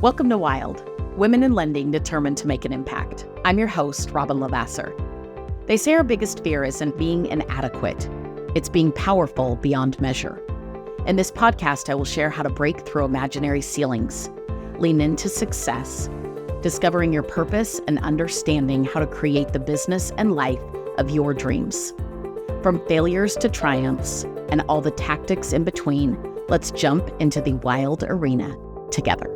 Welcome to Wild, Women in Lending Determined to Make an Impact. I'm your host, Robyn LaVassaur. They say our biggest fear isn't being inadequate. It's being powerful beyond measure. In this podcast, I will share how to break through imaginary ceilings, lean into success, discovering your purpose, and understanding how to create the business and life of your dreams. From failures to triumphs and all the tactics in between, let's jump into the wild arena together.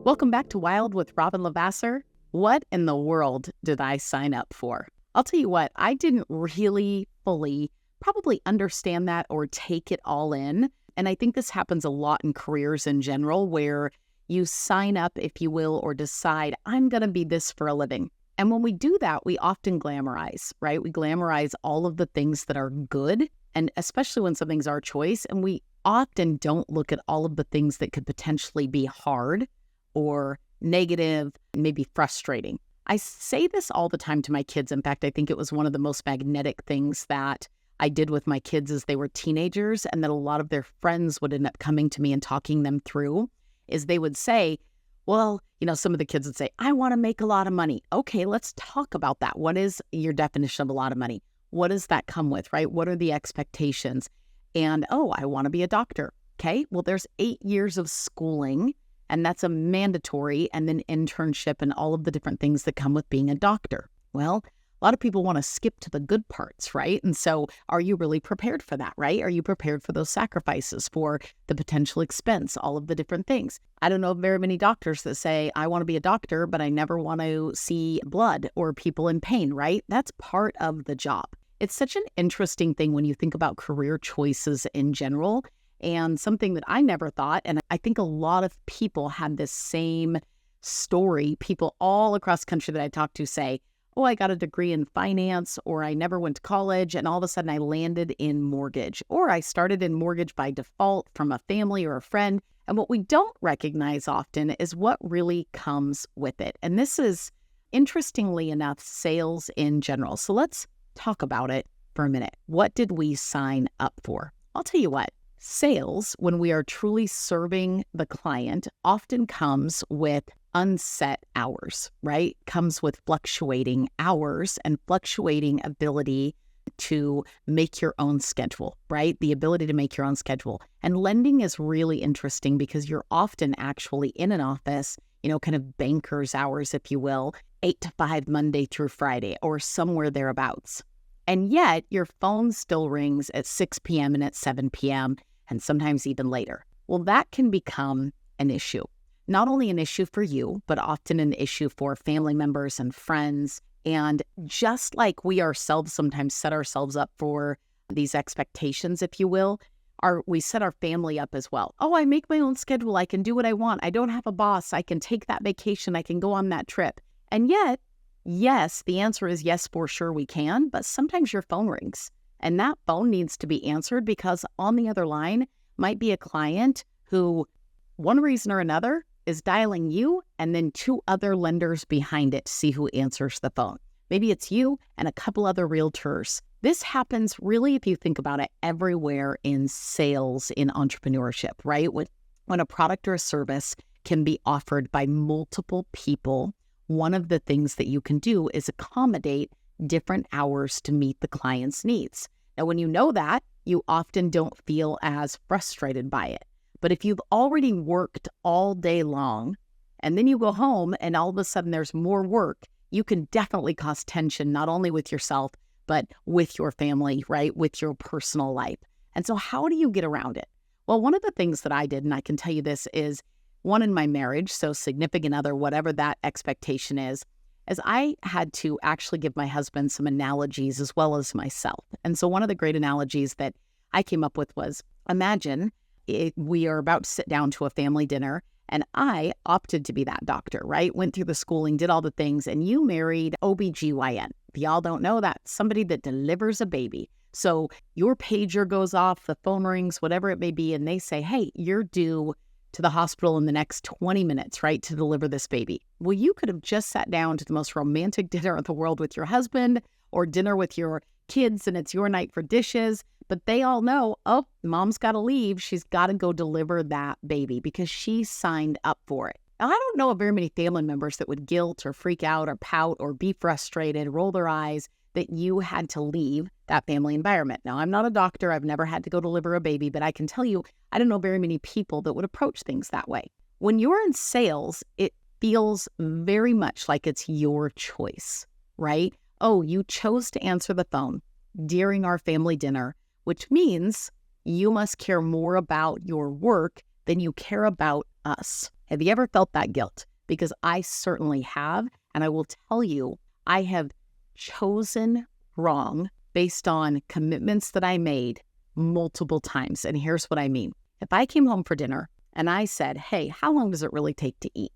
Welcome back to Wild with Robyn LaVassaur. What in the world did I sign up for? I'll tell you what, I didn't really fully probably understand that or take it all in. And I think this happens a lot in careers in general, where you sign up, if you will, or decide, I'm going to be this for a living. And when we do that, we often glamorize, right? We glamorize all of the things that are good, and especially when something's our choice. And we often don't look at all of the things that could potentially be hard or negative, maybe frustrating. I say this all the time to my kids. In fact, I think it was one of the most magnetic things that I did with my kids as they were teenagers, and that a lot of their friends would end up coming to me and talking them through, is they would say, well, some of the kids would say, I want to make a lot of money. Okay, let's talk about that. What is your definition of a lot of money? What does that come with, right? What are the expectations? And, I want to be a doctor. Okay, well, there's 8 years of schooling, and that's a mandatory, and then internship and all of the different things that come with being a doctor. Well, a lot of people want to skip to the good parts, right? And so are you really prepared for that, right? Are you prepared for those sacrifices, for the potential expense, all of the different things? I don't know very many doctors that say, I want to be a doctor, but I never want to see blood or people in pain, right? That's part of the job. It's such an interesting thing when you think about career choices in general, and something that I never thought, and I think a lot of people had this same story. People all across the country that I talk to say, I got a degree in finance, or I never went to college, and all of a sudden I landed in mortgage, or I started in mortgage by default from a family or a friend. And what we don't recognize often is what really comes with it. And this is, interestingly enough, sales in general. So let's talk about it for a minute. What did we sign up for? I'll tell you what. Sales, when we are truly serving the client, often comes with unset hours, right? Comes with fluctuating hours and fluctuating ability to make your own schedule, right? The ability to make your own schedule. And lending is really interesting because you're often actually in an office, kind of banker's hours, if you will, 8 to 5 Monday through Friday, or somewhere thereabouts. And yet your phone still rings at 6 p.m. and at 7 p.m. and sometimes even later. Well, that can become an issue. Not only an issue for you, but often an issue for family members and friends. And just like we ourselves sometimes set ourselves up for these expectations, if you will, we set our family up as well. I make my own schedule. I can do what I want. I don't have a boss. I can take that vacation. I can go on that trip. And yet, yes, the answer is yes, for sure we can, but sometimes your phone rings. And that phone needs to be answered because on the other line might be a client who, one reason or another, is dialing you and then 2 other lenders behind it to see who answers the phone. Maybe it's you and a couple other realtors. This happens really, if you think about it, everywhere in sales, in entrepreneurship, right? When a product or a service can be offered by multiple people, one of the things that you can do is accommodate different hours to meet the client's needs. Now, when you know that, you often don't feel as frustrated by it. But if you've already worked all day long and then you go home and all of a sudden there's more work, you can definitely cause tension, not only with yourself, but with your family, right? With your personal life. And so how do you get around it? Well, one of the things that I did, and I can tell you this, is one in my marriage, so significant other, whatever that expectation is I had to actually give my husband some analogies as well as myself. And so one of the great analogies that I came up with was, imagine we are about to sit down to a family dinner, and I opted to be that doctor, right? Went through the schooling, did all the things, and you married OBGYN. If y'all don't know that, somebody that delivers a baby. So your pager goes off, the phone rings, whatever it may be, and they say, hey, you're due to the hospital in the next 20 minutes, right, to deliver this baby. Well, you could have just sat down to the most romantic dinner in the world with your husband, or dinner with your kids, and it's your night for dishes. But they all know, mom's got to leave. She's got to go deliver that baby because she signed up for it. Now, I don't know of very many family members that would guilt or freak out or pout or be frustrated, roll their eyes that you had to leave that family environment. Now, I'm not a doctor. I've never had to go deliver a baby, but I can tell you, I don't know very many people that would approach things that way. When you're in sales, it feels very much like it's your choice, right? Oh, you chose to answer the phone during our family dinner, which means you must care more about your work than you care about us. Have you ever felt that guilt? Because I certainly have. And I will tell you, I have chosen wrong based on commitments that I made multiple times. And here's what I mean. If I came home for dinner and I said, hey, how long does it really take to eat?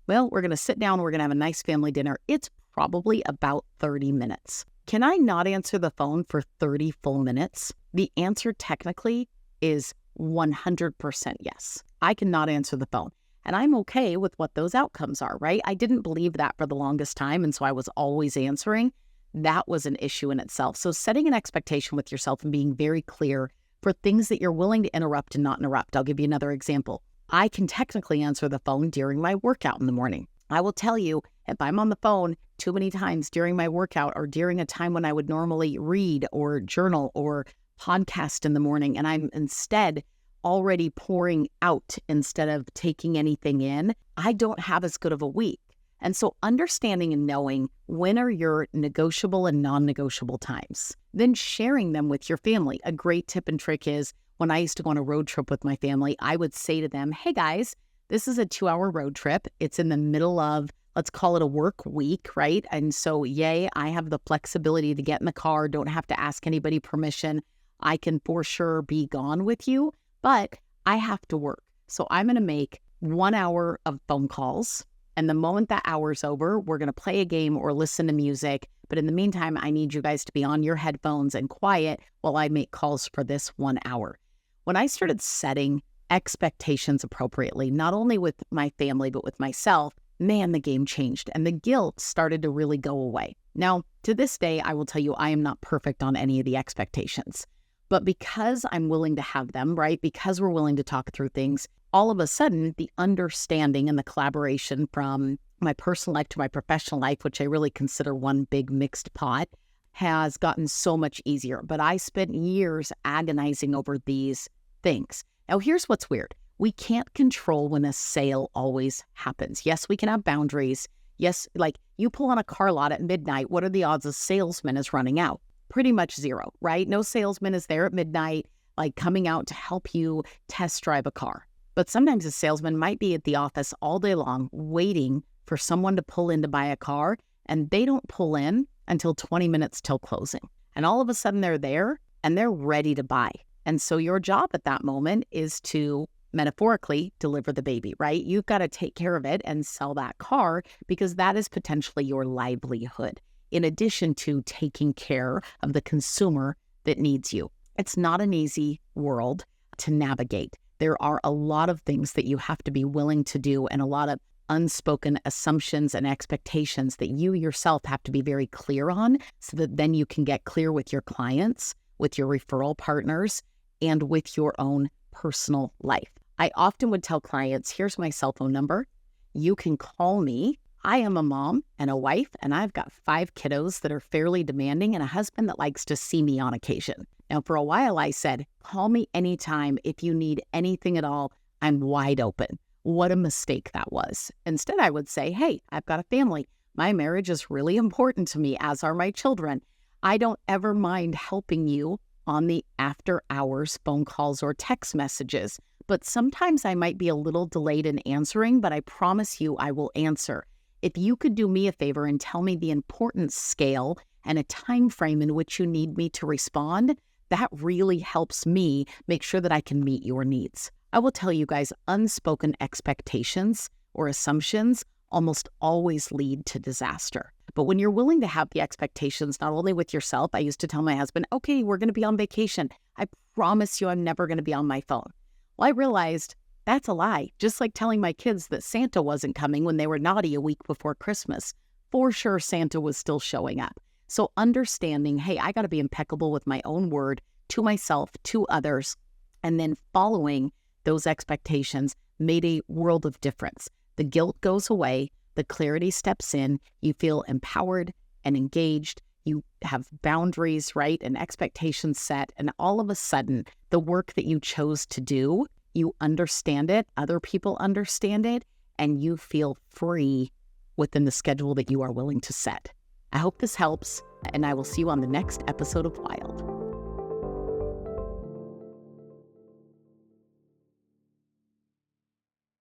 Well, we're going to sit down. We're going to have a nice family dinner. It's probably about 30 minutes. Can I not answer the phone for 30 full minutes? The answer technically is 100% yes. I cannot answer the phone. And I'm okay with what those outcomes are, right? I didn't believe that for the longest time, and so I was always answering. That was an issue in itself. So setting an expectation with yourself and being very clear for things that you're willing to interrupt and not interrupt. I'll give you another example. I can technically answer the phone during my workout in the morning. I will tell you, if I'm on the phone too many times during my workout or during a time when I would normally read or journal or podcast in the morning, and I'm instead already pouring out instead of taking anything in, I don't have as good of a week. And so understanding and knowing when are your negotiable and non-negotiable times, then sharing them with your family. A great tip and trick is when I used to go on a road trip with my family, I would say to them, hey guys, this is a 2-hour road trip. It's in the middle of, let's call it a work week, right? And so, yay, I have the flexibility to get in the car, don't have to ask anybody permission. I can for sure be gone with you, but I have to work. So I'm going to make 1 hour of phone calls. And the moment that hour's over, we're going to play a game or listen to music. But in the meantime, I need you guys to be on your headphones and quiet while I make calls for this 1 hour. When I started setting expectations appropriately, not only with my family, but with myself, man, the game changed and the guilt started to really go away. Now, to this day, I will tell you, I am not perfect on any of the expectations. But because I'm willing to have them, right? Because we're willing to talk through things, all of a sudden, the understanding and the collaboration from my personal life to my professional life, which I really consider one big mixed pot, has gotten so much easier. But I spent years agonizing over these things. Now, here's what's weird. We can't control when a sale always happens. Yes, we can have boundaries. Yes, like you pull on a car lot at midnight, what are the odds a salesman is running out? Pretty much zero, right? No salesman is there at midnight, like coming out to help you test drive a car. But sometimes a salesman might be at the office all day long waiting for someone to pull in to buy a car, and they don't pull in until 20 minutes till closing. And all of a sudden they're there and they're ready to buy. And so your job at that moment is to metaphorically deliver the baby, right? You've got to take care of it and sell that car because that is potentially your livelihood, in addition to taking care of the consumer that needs you. It's not an easy world to navigate. There are a lot of things that you have to be willing to do and a lot of unspoken assumptions and expectations that you yourself have to be very clear on so that then you can get clear with your clients, with your referral partners, and with your own personal life. I often would tell clients, here's my cell phone number. You can call me. I am a mom and a wife, and I've got 5 kiddos that are fairly demanding and a husband that likes to see me on occasion. Now, for a while, I said, call me anytime if you need anything at all. I'm wide open. What a mistake that was. Instead, I would say, hey, I've got a family. My marriage is really important to me, as are my children. I don't ever mind helping you on the after hours phone calls or text messages, but sometimes I might be a little delayed in answering, but I promise you I will answer. If you could do me a favor and tell me the importance scale and a time frame in which you need me to respond, that really helps me make sure that I can meet your needs. I will tell you guys, unspoken expectations or assumptions almost always lead to disaster. But when you're willing to have the expectations, not only with yourself, I used to tell my husband, okay, we're going to be on vacation. I promise you I'm never going to be on my phone. Well, I realized that's a lie. Just like telling my kids that Santa wasn't coming when they were naughty a week before Christmas. For sure, Santa was still showing up. So understanding, hey, I got to be impeccable with my own word to myself, to others, and then following those expectations made a world of difference. The guilt goes away, the clarity steps in, you feel empowered and engaged, you have boundaries, right, and expectations set, and all of a sudden, the work that you chose to do, you understand it, other people understand it, and you feel free within the schedule that you are willing to set. I hope this helps, and I will see you on the next episode of Wild.